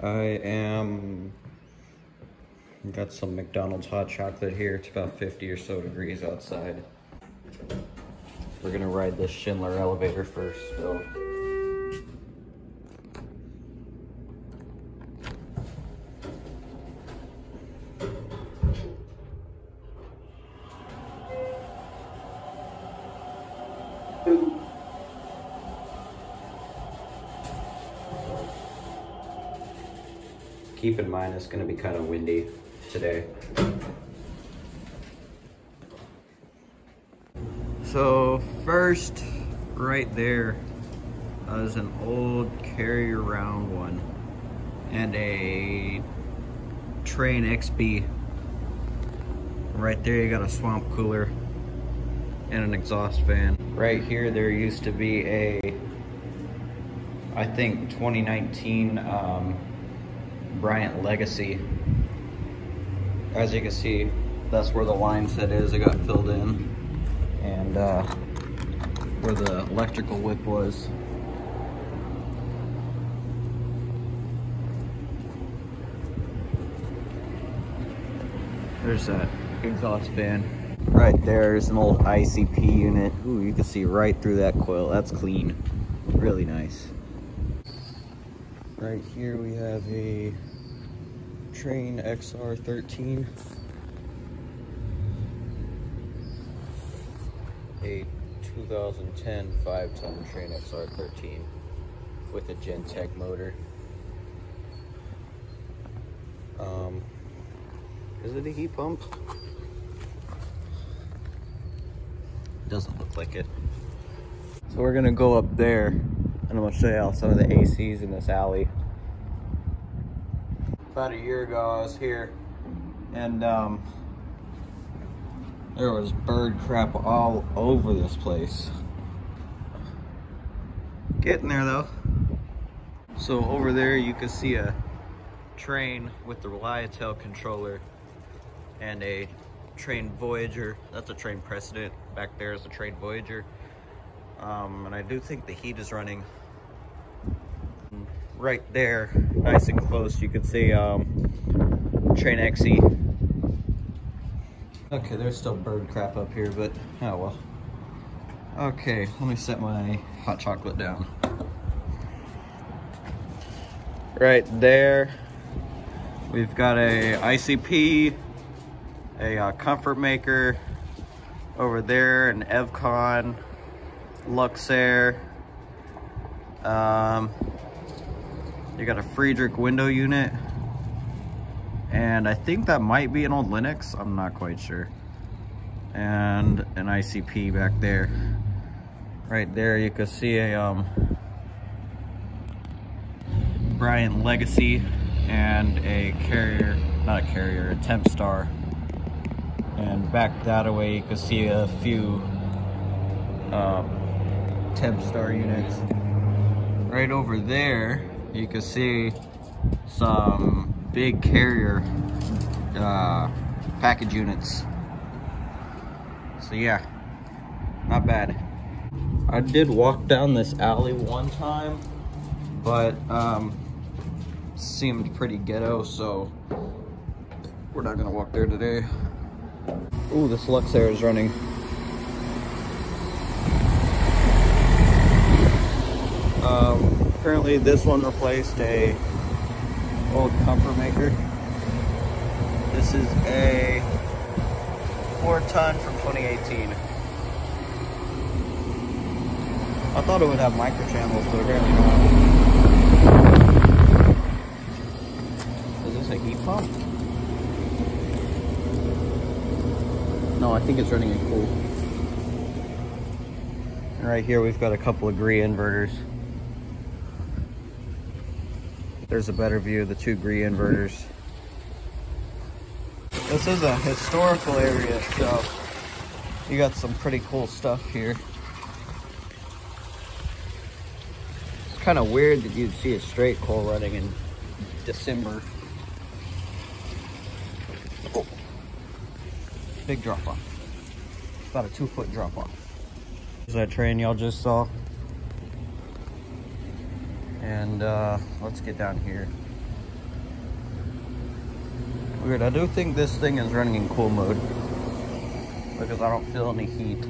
Got some McDonald's hot chocolate here. It's about 50 or so degrees outside. We're gonna ride this Schindler elevator first, so. Keep in mind, it's gonna be kind of windy today. So first, right there is an old carry-around one and a Train XB. Right there you got a swamp cooler and an exhaust fan. Right here there used to be a, I think 2019 Bryant Legacy. As you can see, that's where the line set is. It got filled in. And where the electrical whip was. There's that exhaust fan. Right there's an old ICP unit. Ooh, you can see right through that coil. That's clean. Really nice. Right here we have a Train XR13. A 2010 5-ton Train XR13 with a Gentech motor. Is it a heat pump? Doesn't look like it. So we're gonna go up there and I'm gonna show you some of the ACs in this alley. About a year ago I was here and there was bird crap all over this place. Getting there though. So over there you can see a train with the Reliatel controller and a Train Voyager. That's a Train Precedent. Back there is a Train Voyager. And I do think the heat is running. Right there, nice and close, you can see Train XE. Okay, there's still bird crap up here, but oh well. Okay, let me set my hot chocolate down. Right there, we've got a ICP, a Comfort Maker. Over there, an Evcon, Luxair. You got a Friedrich window unit. And I think that might be an old Linux, I'm not quite sure. And an ICP back there. Right there you can see a Bryant Legacy and a carrier, not a carrier, a Tempstar. And back that away you can see a few Tempstar units. Right over there you can see some big carrier package units. So yeah, not bad. I did walk down this alley one time, but seemed pretty ghetto, so we're not gonna walk there today. Ooh, this Luxair is running. Currently this one replaced a old Comfort Maker. This is a 4-ton from 2018. I thought it would have micro channels, but apparently not. Is this a heat pump? No, I think it's running in cool. And right here we've got a couple of Gree inverters. There's a better view of the two Gree inverters. This is a historical area, so you got some pretty cool stuff here. It's kind of weird that you'd see a straight coal running in December. Oh. Big drop off. About a 2-foot drop off. There's that train y'all just saw. And let's get down here. Weird, I do think this thing is running in cool mode because I don't feel any heat.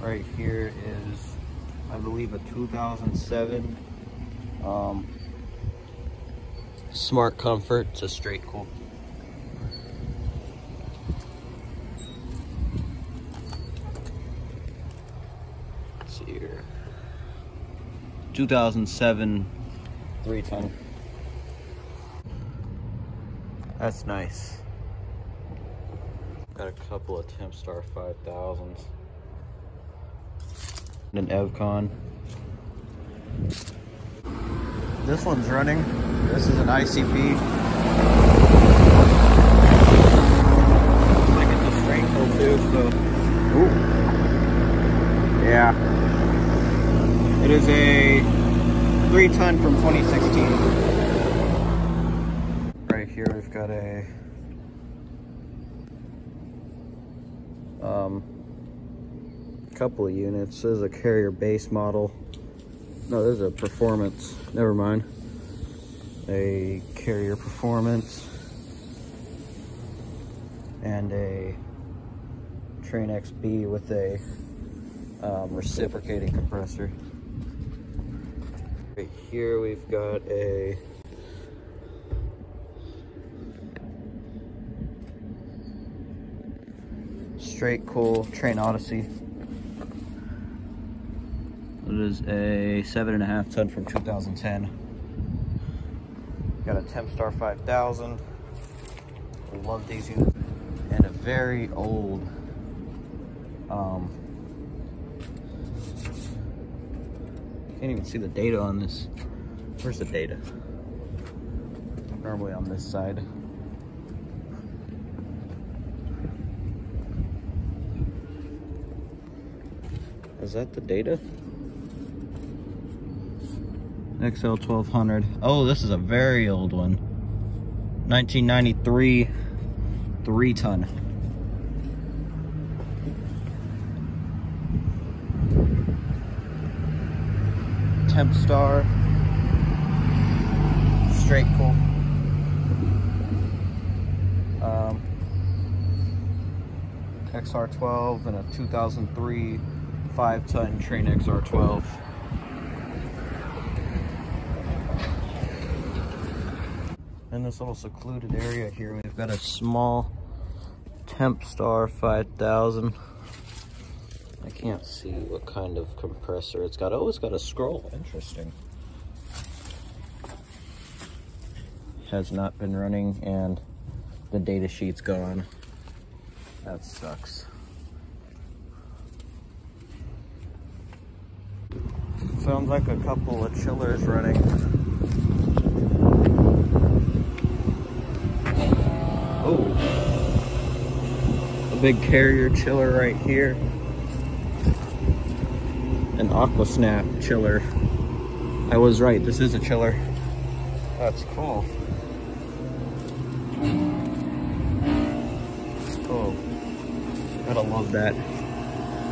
Right here is, I believe, a 2007 Smart Comfort. It's a straight cool. Let's see here. 2007 3-ton. That's nice. Got a couple of Tempstar 5000s. An Evcon. This one's running. This is an ICP. I get the straight pull too, so. Ooh. Yeah. It is a 3-ton from 2016. Right here we've got a couple of units. This is a Carrier base model. No, this is a Performance. Never mind. A Carrier Performance and a Train XB with a reciprocating compressor. Right here we've got a straight cool Train Odyssey. It is a 7.5 ton from 2010. Got a Tempstar 5000. I love these units. And a very old can't even see the data on this. Where's the data? Normally on this side. Is that the data? XL 1200. Oh, this is a very old one. 1993 3-ton. Tempstar. Straight cool. XR12 and a 2003 5-ton Train XR12. In this little secluded area here, we've got a small Tempstar 5000. I can't see what kind of compressor it's got. Oh, it's got a scroll. Interesting. Has not been running and the data sheet's gone. That sucks. Sounds like a couple of chillers running. Oh, a big Carrier chiller right here. An Aquasnap chiller. I was right, this is a chiller. That's cool. Cool. Gotta love that.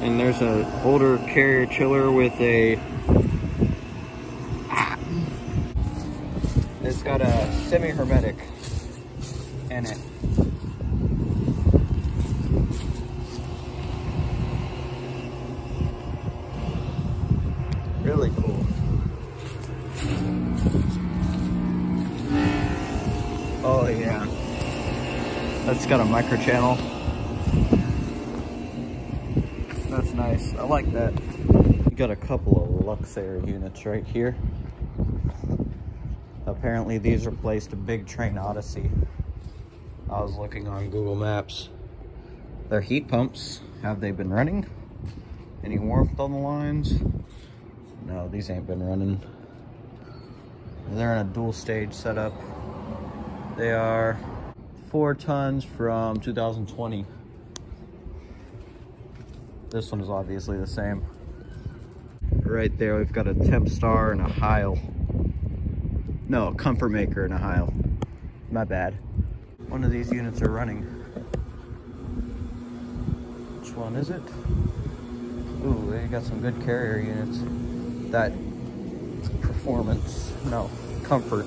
And there's an older Carrier chiller with a... It's got a semi-hermetic in it. Really cool. Oh yeah. That's got a micro channel. That's nice. I like that. We got a couple of Luxair units right here. Apparently these replaced a big Train Odyssey. I was looking on Google Maps. They're heat pumps. Have they been running? Any warmth on the lines? No, these ain't been running. They're in a dual stage setup. They are 4 tons from 2020. This one is obviously the same. Right there, we've got a Tempstar and a Heil. No, a Comfort Maker and a Heil. My bad. One of these units are running. Which one is it? Ooh, they got some good Carrier units. That Performance, no, Comfort.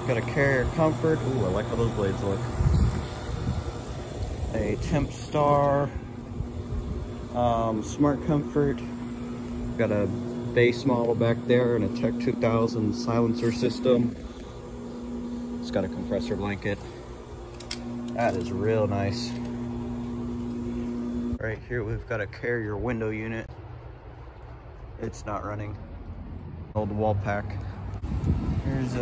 Got a carrier comfort. Ooh, I like how those blades look. A temp star. Smart comfort. Got a base model back there and a Tech 2000 silencer system. It's got a compressor blanket. That is real nice. Right here we've got a carrier window unit. It's not running. Old wall pack. Here's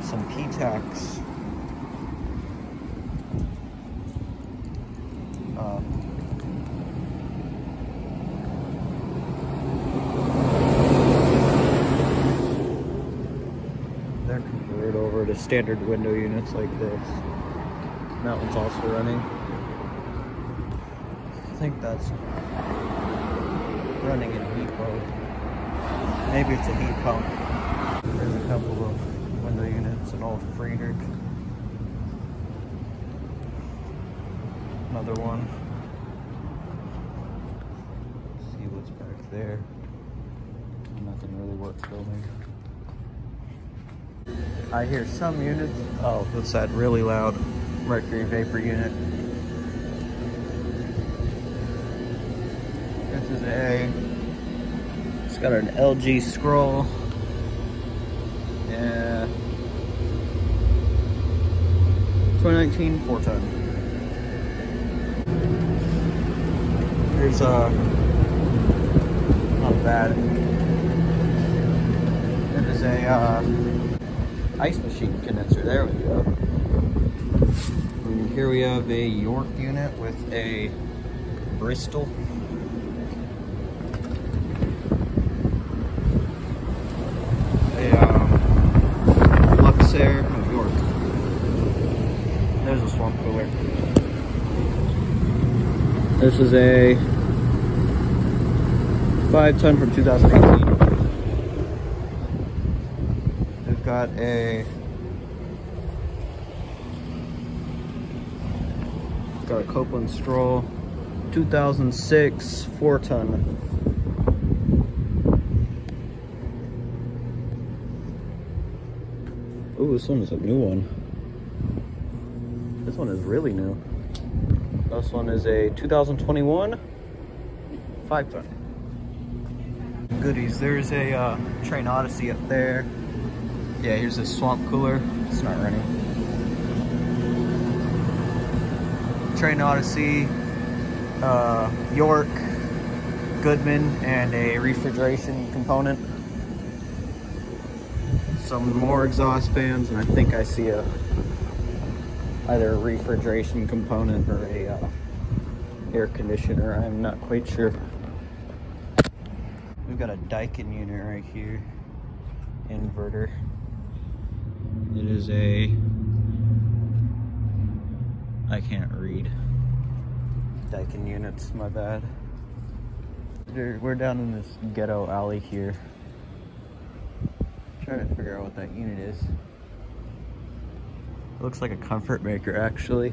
some P-tacks. They're converted over to standard window units like this. That one's also running. I think that's running in heat mode. Maybe it's a heat pump. There's a couple of window units, an old Friedrich. Another one. Let's see what's back there. Nothing really worth filming. I hear some units. Oh, what's that really loud mercury vapor unit? This is it's got an LG scroll. Yeah. 2019 4-ton. Here's not bad. It is a ice machine condenser. There we go. And here we have a York unit with a Bristol. Luxair of York. There's a swamp cooler. This is a 5-ton from 2018. We've got a Copeland Stroll 2006 4-ton. Ooh, this one is a new one. This one is really new. This one is a 2021 5-ton. Goodies, there's a Train Odyssey up there. Yeah, here's a swamp cooler. It's not running. Train Odyssey, York, Goodman, and a refrigeration component. Some more exhaust fans, and I think I see either a refrigeration component or a air conditioner. I'm not quite sure. We've got a Daikin unit right here, inverter. It is I can't read. Daikin units, my bad. We're down in this ghetto alley here. Trying to figure out what that unit is. It looks like a comfort maker, actually.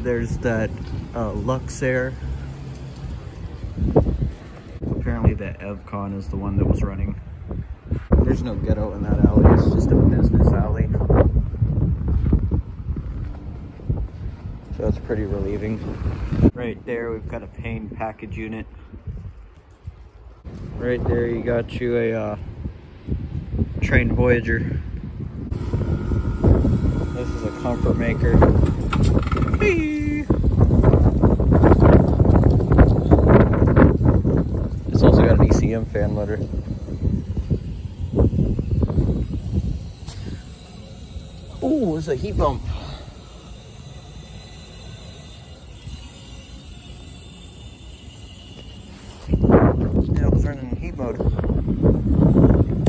There's that Luxair. Apparently that Evcon is the one that was running. There's no ghetto in that alley, it's just a business alley. So that's pretty relieving. Right there we've got a Payne package unit. Right there you got you a Train Voyager. This is a comfort maker. Whee! It's also got an ECM fan motor. Ooh, it's a heat pump. Yeah, it was running in heat mode.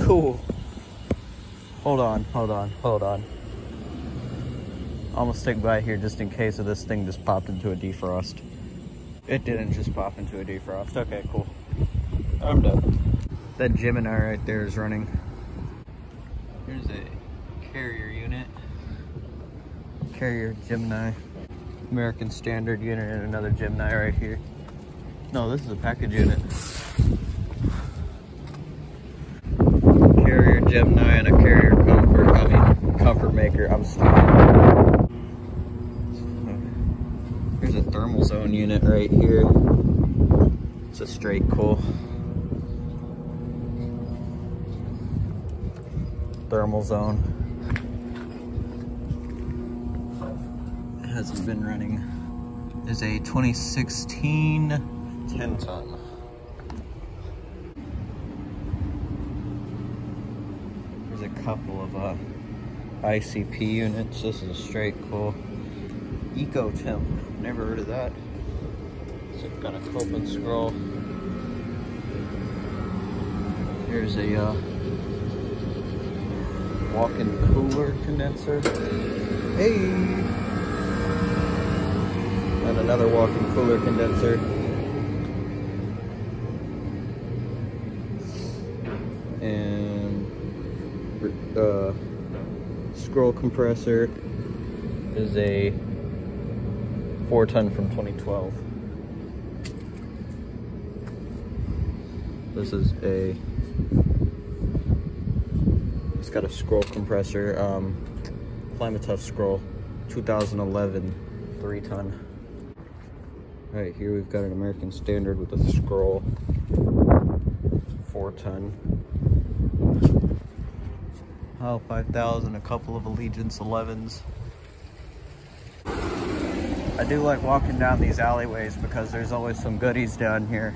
Cool. Hold on. I'm gonna stick by here just in case of this thing just popped into a defrost. It didn't just pop into a defrost. Okay, cool. I'm done. That Gemini right there is running. Here's a carrier unit. Carrier Gemini. American Standard unit and another Gemini right here. No, this is a package unit. Gemini and a carrier comfort, comfort maker. I'm stupid. Here's a thermal zone unit right here. It's a straight cool. Thermal zone. It hasn't been running. Is a 2016 10 ton. There's a couple of ICP units. This is a straight cool. Eco Temp. Never heard of that. So it's got a cope and scroll. Here's a walk-in cooler condenser. Hey! And another walk-in cooler condenser. And scroll compressor is a 4 ton from 2012. This is it's got a scroll compressor, Climatuf scroll, 2011, 3 ton. Right here we've got an American Standard with a scroll, 4 ton. Oh, 5000, a couple of Allegiance 11s. I do like walking down these alleyways because there's always some goodies down here.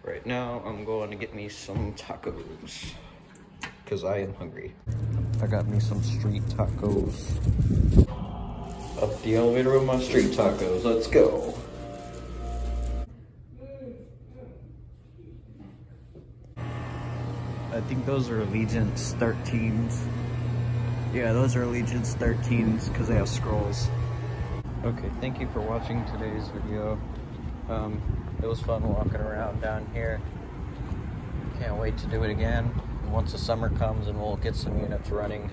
Right now, I'm going to get me some tacos because I am hungry. I got me some street tacos. Up the elevator with my street tacos. Let's go. I think those are Allegiance 13s. Yeah, those are Allegiance 13s because they have scrolls. Okay, thank you for watching today's video. It was fun walking around down here. Can't wait to do it again. Once the summer comes and we'll get some units running.